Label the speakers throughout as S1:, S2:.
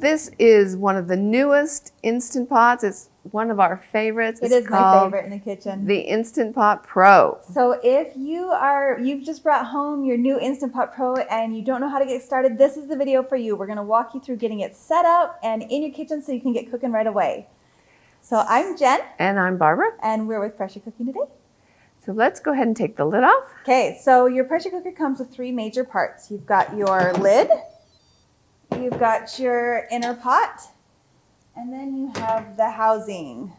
S1: This is one of the newest Instant Pots. It's one of our favorites.
S2: It is my favorite in the kitchen.
S1: The Instant Pot Pro.
S2: So if you've just brought home your new Instant Pot Pro and you don't know how to get started, this is the video for you. We're going to walk you through getting it set up and in your kitchen so you can get cooking right away. So I'm Jen.
S1: And I'm Barbara.
S2: And we're with Pressure Cooking today.
S1: So let's go ahead and take the lid off.
S2: Okay, so your pressure cooker comes with three major parts. You've got your lid, you've got your inner pot, and then you have the housing.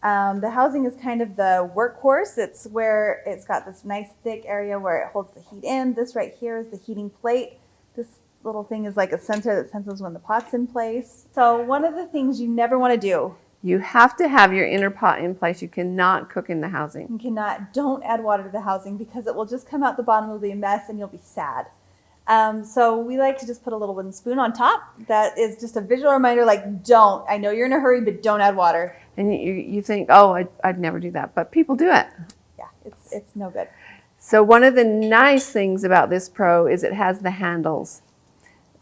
S2: The housing is kind of the workhorse. It's where it's got this nice thick area where it holds the heat in. This right here is the heating plate. This little thing is like a sensor that senses when the pot's in place. So one of the things you never want to do,
S1: you have to have your inner pot in place. You cannot cook in the housing.
S2: Don't add water to the housing because it will just come out the bottom, it'll be a mess and you'll be sad. So we like to just put a little wooden spoon on top. That is just a visual reminder, like I know you're in a hurry, but don't add water.
S1: And you think, oh, I'd never do that, but people do it.
S2: Yeah, it's no good.
S1: So one of the nice things about this Pro is it has the handles.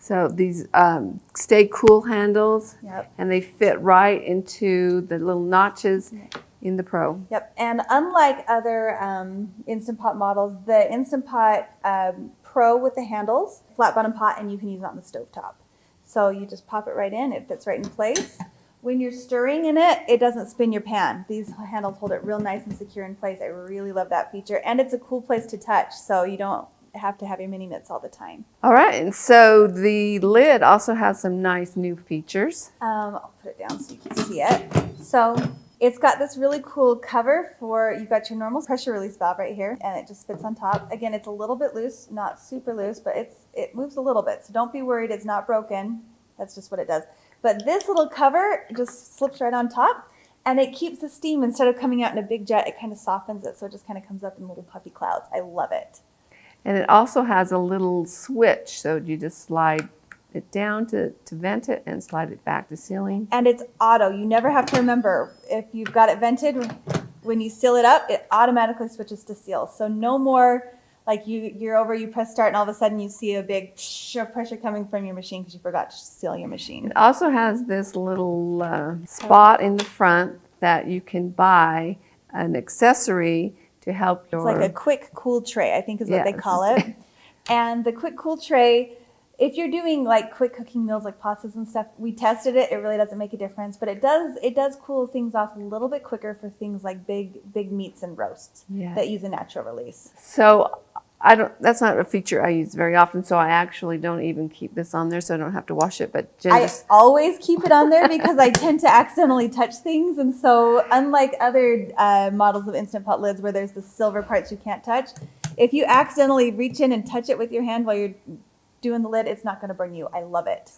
S1: So these stay cool handles,
S2: yep.
S1: And they fit right into the little notches in the Pro.
S2: Yep, and unlike other Instant Pot models, the Instant Pot Pro with the handles, flat bottom pot, and you can use it on the stovetop. So you just pop it right in, it fits right in place. When you're stirring in it, it doesn't spin your pan. These handles hold it real nice and secure in place. I really love that feature, and it's a cool place to touch, so you don't have to have your mini mitts all the time.
S1: All right, and so the lid also has some nice new features.
S2: I'll put it down so you can see it. So it's got this really cool cover for, you've got your normal pressure release valve right here, and it just fits on top. Again, it's a little bit loose, not super loose, but it moves a little bit, so don't be worried, it's not broken. That's just what it does. But this little cover just slips right on top, and it keeps the steam, instead of coming out in a big jet, it kind of softens it, so it just kind of comes up in little puffy clouds. I love it.
S1: And it also has a little switch, so you just slide it down to vent it and slide it back to sealing.
S2: And it's auto. You never have to remember. If you've got it vented, when you seal it up, it automatically switches to seal. So no more like you press start and all of a sudden you see a big of pressure coming from your machine because you forgot to seal your machine.
S1: It also has this little spot in the front that you can buy an accessory to help your...
S2: It's like a quick cool tray, I think is what they call it. And the quick cool tray, if you're doing like quick cooking meals like pastas and stuff, we tested it. It really doesn't make a difference, but it does cool things off a little bit quicker for things like big meats and roasts that use a natural release.
S1: So that's not a feature I use very often, so I actually don't even keep this on there so I don't have to wash it. But Jen
S2: always keep it on there because I tend to accidentally touch things, and so unlike other models of Instant Pot lids where there's the silver parts you can't touch, if you accidentally reach in and touch it with your hand while you're doing the lid, it's not going to burn you. I love it.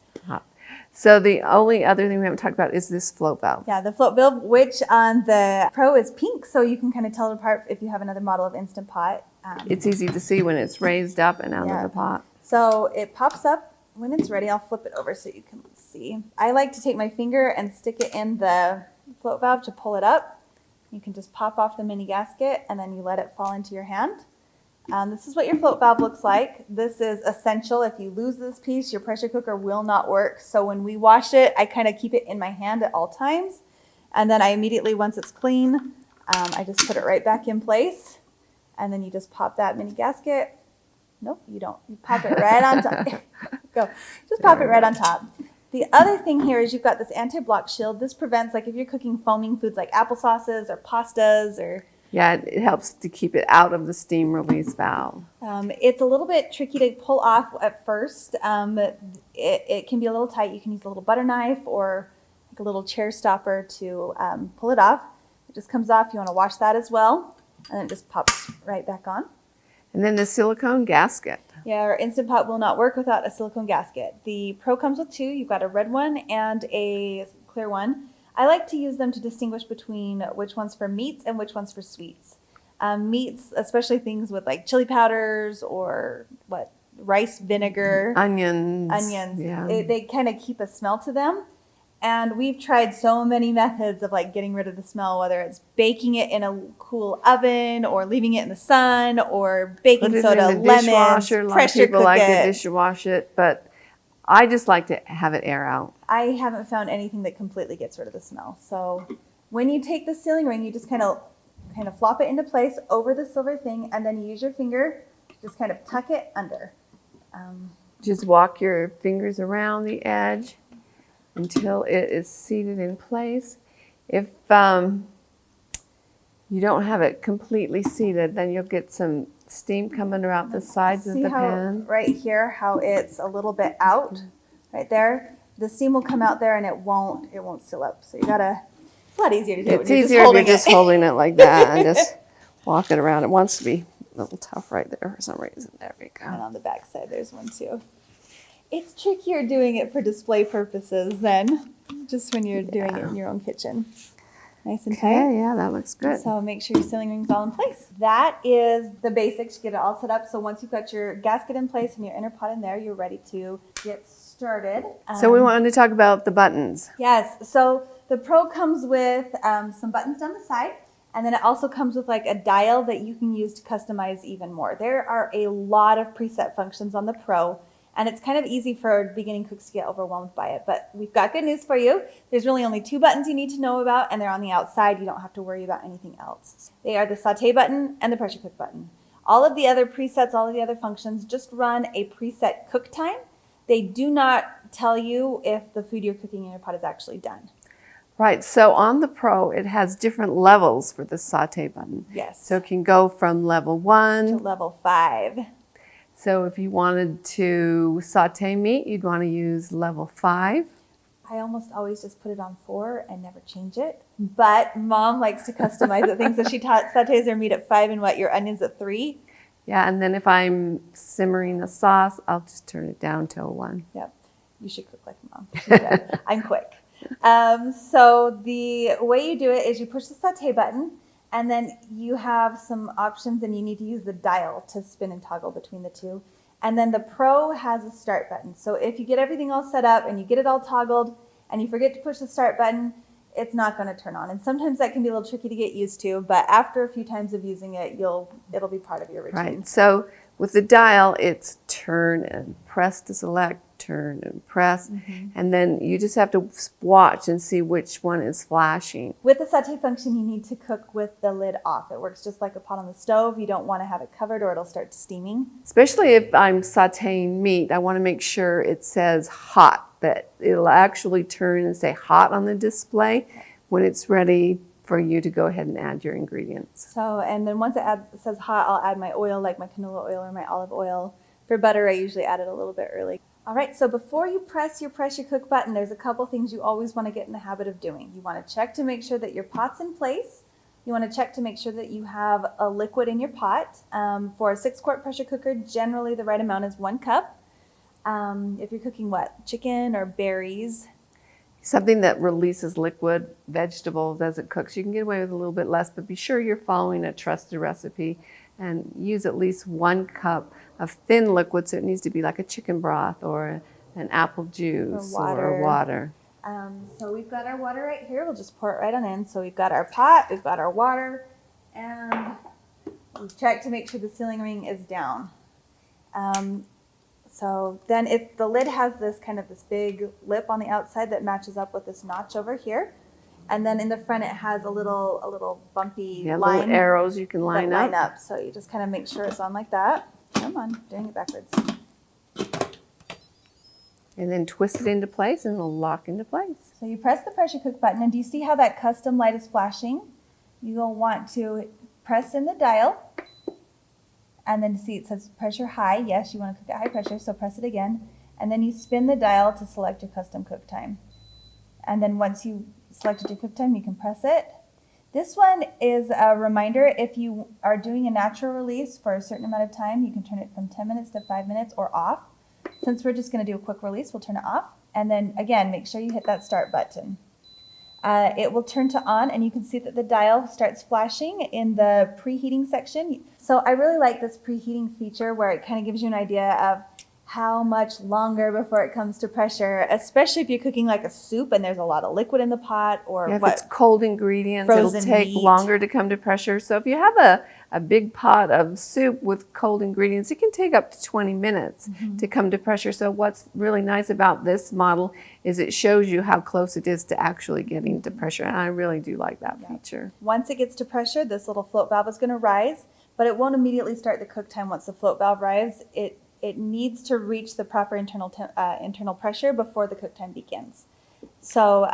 S1: So the only other thing we haven't talked about is this float valve.
S2: Yeah, the float valve, which on the Pro is pink, so you can kind of tell it apart if you have another model of Instant Pot.
S1: It's easy to see when it's raised up and out of the pot.
S2: So it pops up when it's ready. I'll flip it over so you can see. I like to take my finger and stick it in the float valve to pull it up. You can just pop off the mini gasket and then you let it fall into your hand. This is what your float valve looks like. This is essential. If you lose this piece, your pressure cooker will not work. So when we wash it, I kind of keep it in my hand at all times. And then I immediately, once it's clean, I just put it right back in place. And then you just pop that mini gasket. Nope, you don't. You pop it right on top. Go. Just pop it right on top. The other thing here is you've got this anti-block shield. This prevents, like if you're cooking foaming foods like applesauces or pastas or...
S1: Yeah, it helps to keep it out of the steam release valve.
S2: It's a little bit tricky to pull off at first. It can be a little tight. You can use a little butter knife or like a little chair stopper to pull it off. It just comes off. You want to wash that as well. And then it just pops right back on.
S1: And then the silicone gasket.
S2: Yeah, our Instant Pot will not work without a silicone gasket. The Pro comes with two. You've got a red one and a clear one. I like to use them to distinguish between which one's for meats and which one's for sweets. Meats, especially things with like chili powders or rice vinegar.
S1: Onions.
S2: Yeah. They kind of keep a smell to them. And we've tried so many methods of like getting rid of the smell, whether it's baking it in a cool oven or leaving it in the sun or baking soda, lemons,
S1: dishwasher. A lot of people like to dishwash it, but I just like to have it air out.
S2: I haven't found anything that completely gets rid of the smell. So when you take the sealing ring, you just kind of flop it into place over the silver thing, and then you use your finger, just kind of tuck it under.
S1: Just walk your fingers around the edge until it is seated in place. If you don't have it completely seated, then you'll get some steam coming out the sides of the pan.
S2: Right here, how it's a little bit out, right there. The steam will come out there, and it won't seal up. So you gotta. It's a lot easier to do.
S1: It's easier if you're just holding it like that and just walk it around. It wants to be a little tough right there for some reason. There we go.
S2: And on the back side, there's one too. It's trickier doing it for display purposes than just when you're doing it in your own kitchen. Nice and tight.
S1: Okay, yeah, that looks good.
S2: So make sure your sealing ring's all in place. That is the basics. Get it all set up. So once you've got your gasket in place and your inner pot in there, you're ready to get started.
S1: So we wanted to talk about the buttons.
S2: Yes. So the Pro comes with some buttons down the side, and then it also comes with like a dial that you can use to customize even more. There are a lot of preset functions on the Pro, and it's kind of easy for beginning cooks to get overwhelmed by it. But we've got good news for you. There's really only 2 buttons you need to know about, and they're on the outside. You don't have to worry about anything else. They are the sauté button and the pressure cook button. All of the other presets, all of the other functions just run a preset cook time. They do not tell you if the food you're cooking in your pot is actually done.
S1: Right, so on the Pro, it has different levels for the sauté button.
S2: Yes.
S1: So it can go from level 1
S2: to level 5.
S1: So if you wanted to sauté meat, you'd want to use level 5.
S2: I almost always just put it on 4 and never change it. But Mom likes to customize the things. So she sautés her meat at 5 and your onions at 3.
S1: Yeah, and then if I'm simmering the sauce, I'll just turn it down to 1.
S2: Yep. You should cook like Mom. She's good. I'm quick. So the way you do it is you push the sauté button, and then you have some options, and you need to use the dial to spin and toggle between the two. And then the Pro has a start button. So if you get everything all set up and you get it all toggled and you forget to push the start button, it's not going to turn on. And sometimes that can be a little tricky to get used to, but after a few times of using it, it'll be part of your routine.
S1: Right. So with the dial, it's turn and press to select, turn and press, and then you just have to watch and see which one is flashing.
S2: With the sauté function, you need to cook with the lid off. It works just like a pot on the stove. You don't want to have it covered or it'll start steaming.
S1: Especially if I'm sautéing meat, I want to make sure it says hot, that it'll actually turn and say hot on the display when it's ready for you to go ahead and add your ingredients.
S2: So, and then once it says hot, I'll add my oil, like my canola oil or my olive oil. For butter, I usually add it a little bit early. All right, so before you press your pressure cook button, there's a couple things you always want to get in the habit of doing. You want to check to make sure that your pot's in place. You want to check to make sure that you have a liquid in your pot. For a 6-quart pressure cooker, generally the right amount is 1 cup. If you're cooking chicken or berries.
S1: Something that releases liquid vegetables as it cooks, you can get away with a little bit less, but be sure you're following a trusted recipe and use at least 1 cup of thin liquid, so it needs to be like a chicken broth or an apple juice or water.
S2: So we've got our water right here. We'll just pour it right on in. So we've got our pot, we've got our water, and we've checked to make sure the sealing ring is down. So then if the lid has this big lip on the outside that matches up with this notch over here. And then in the front, it has a little bumpy line.
S1: Little arrows you can line up.
S2: So you just kind of make sure it's on like that. Come on, doing it backwards.
S1: And then twist it into place and it'll lock into place.
S2: So you press the pressure cook button, and do you see how that custom light is flashing? You'll want to press in the dial, and then see it says pressure high. Yes, you want to cook at high pressure, so press it again. And then you spin the dial to select your custom cook time. And then once you selected your cook time, you can press it. This one is a reminder, if you are doing a natural release for a certain amount of time, you can turn it from 10 minutes to 5 minutes or off. Since we're just going to do a quick release, we'll turn it off. And then again, make sure you hit that start button. It will turn to on, and you can see that the dial starts flashing in the preheating section. So I really like this preheating feature where it kind of gives you an idea of how much longer before it comes to pressure, especially if you're cooking like a soup and there's a lot of liquid in the pot, or
S1: if it's cold ingredients, it'll take longer to come to pressure. So if you have a big pot of soup with cold ingredients, it can take up to 20 minutes to come to pressure. So what's really nice about this model is it shows you how close it is to actually getting to pressure. And I really do like that feature.
S2: Once it gets to pressure, this little float valve is going to rise, but it won't immediately start the cook time once the float valve rises. It needs to reach the proper internal pressure before the cook time begins. So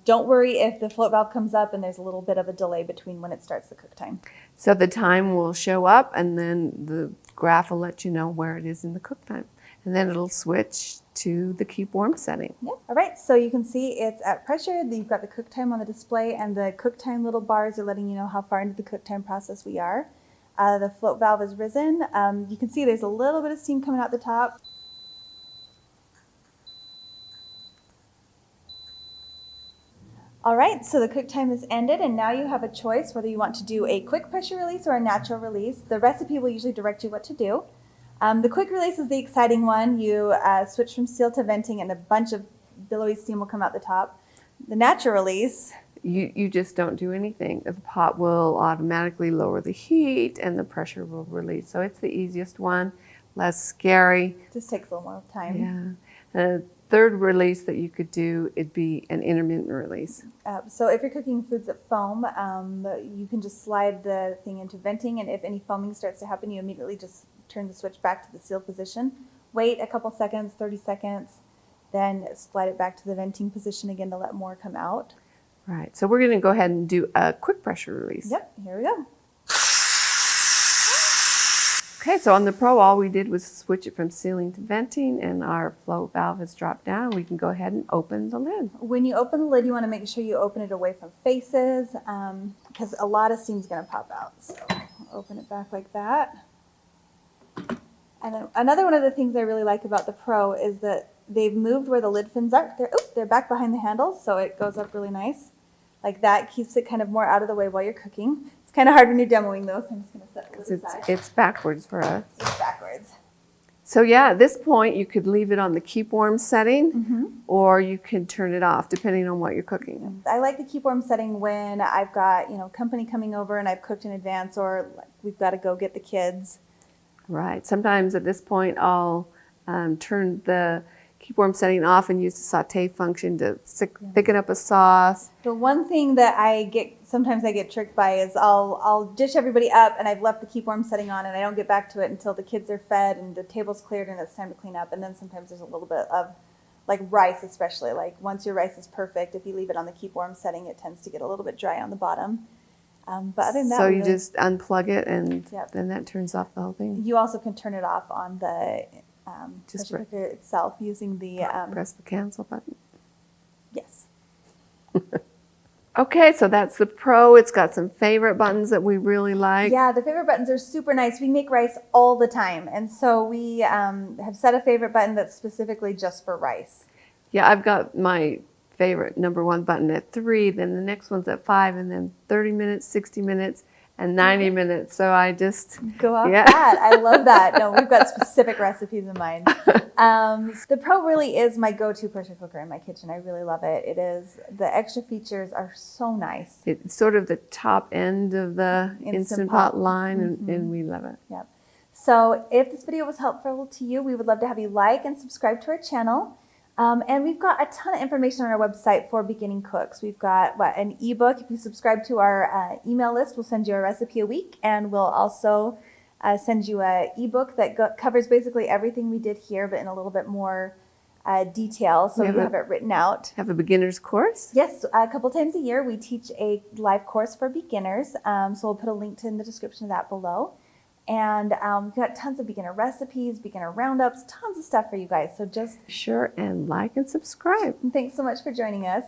S2: don't worry if the float valve comes up and there's a little bit of a delay between when it starts the cook time.
S1: So the time will show up and then the graph will let you know where it is in the cook time. And then it'll switch to the keep warm setting.
S2: Yeah. All right, so you can see it's at pressure. You've got the cook time on the display, and the cook time little bars are letting you know how far into the cook time process we are. The float valve has risen. You can see there's a little bit of steam coming out the top. All right, so the cook time has ended, and now you have a choice whether you want to do a quick pressure release or a natural release. The recipe will usually direct you what to do. The quick release is the exciting one. You switch from seal to venting, and a bunch of billowy steam will come out the top. The natural release,
S1: You just don't do anything. The pot will automatically lower the heat and the pressure will release. So it's the easiest one, less scary.
S2: just takes a little more time.
S1: Yeah. The third release that you could do, it'd be an intermittent release.
S2: So if you're cooking foods that foam, you can just slide the thing into venting, and if any foaming starts to happen, you immediately just turn the switch back to the sealed position. Wait a couple seconds, 30 seconds, then slide it back to the venting position again to let more come out.
S1: Right, so we're going to go ahead and do a quick pressure release.
S2: Yep, here we go.
S1: Okay, so on the Pro, all we did was switch it from sealing to venting, and our float valve has dropped down. We can go ahead and open the lid.
S2: When you open the lid, you want to make sure you open it away from faces, because a lot of steam's going to pop out. So open it back like that. And then another one of the things I really like about the Pro is that they've moved where the lid fins are. They're back behind the handles, so it goes up really nice. Like that keeps it kind of more out of the way while you're cooking. It's kind of hard when you're demoing those. I'm just going to set it to the side.
S1: It's backwards for us.
S2: It's backwards.
S1: So yeah, at this point, you could leave it on the keep warm setting, or you could turn it off, depending on what you're cooking.
S2: I like the keep warm setting when I've got company coming over and I've cooked in advance, or like we've got to go get the kids.
S1: Right. Sometimes at this point, I'll turn the keep warm setting off and use the sauté function to thicken up a sauce.
S2: The one thing that sometimes I get tricked by is I'll dish everybody up and I've left the keep warm setting on and I don't get back to it until the kids are fed and the table's cleared and it's time to clean up. And then sometimes there's a little bit of, like rice especially, like once your rice is perfect, if you leave it on the keep warm setting, it tends to get a little bit dry on the bottom. But other than that,
S1: so you just unplug it and then that turns off the whole thing.
S2: You also can turn it off on the pressure cooker itself using the
S1: press the cancel button.
S2: Yes.
S1: Okay, so that's the Pro. It's got some favorite buttons that we really like.
S2: Yeah, the favorite buttons are super nice. We make rice all the time, and so we have set a favorite button that's specifically just for rice.
S1: Yeah, I've got my favorite #1 button at 3, then the next one's at 5, and then 30 minutes, 60 minutes, and 90 minutes. So I just
S2: go off that. I love that. No, we've got specific recipes in mind. The Pro really is my go-to pressure cooker in my kitchen. I really love it. It is, the extra features are so nice.
S1: It's sort of the top end of the Instant Pot line, and we love it.
S2: Yep. So if this video was helpful to you, we would love to have you like and subscribe to our channel. And we've got a ton of information on our website for beginning cooks. We've got an ebook. If you subscribe to our email list, we'll send you a recipe a week, and we'll also send you an ebook that covers basically everything we did here, but in a little bit more detail, so you have it written out.
S1: Have a beginner's course?
S2: Yes, a couple times a year we teach a live course for beginners, so we'll put a link in the description of that below. And we've got tons of beginner recipes, beginner roundups, tons of stuff for you guys. So just
S1: sure, and like and subscribe.
S2: And thanks so much for joining us.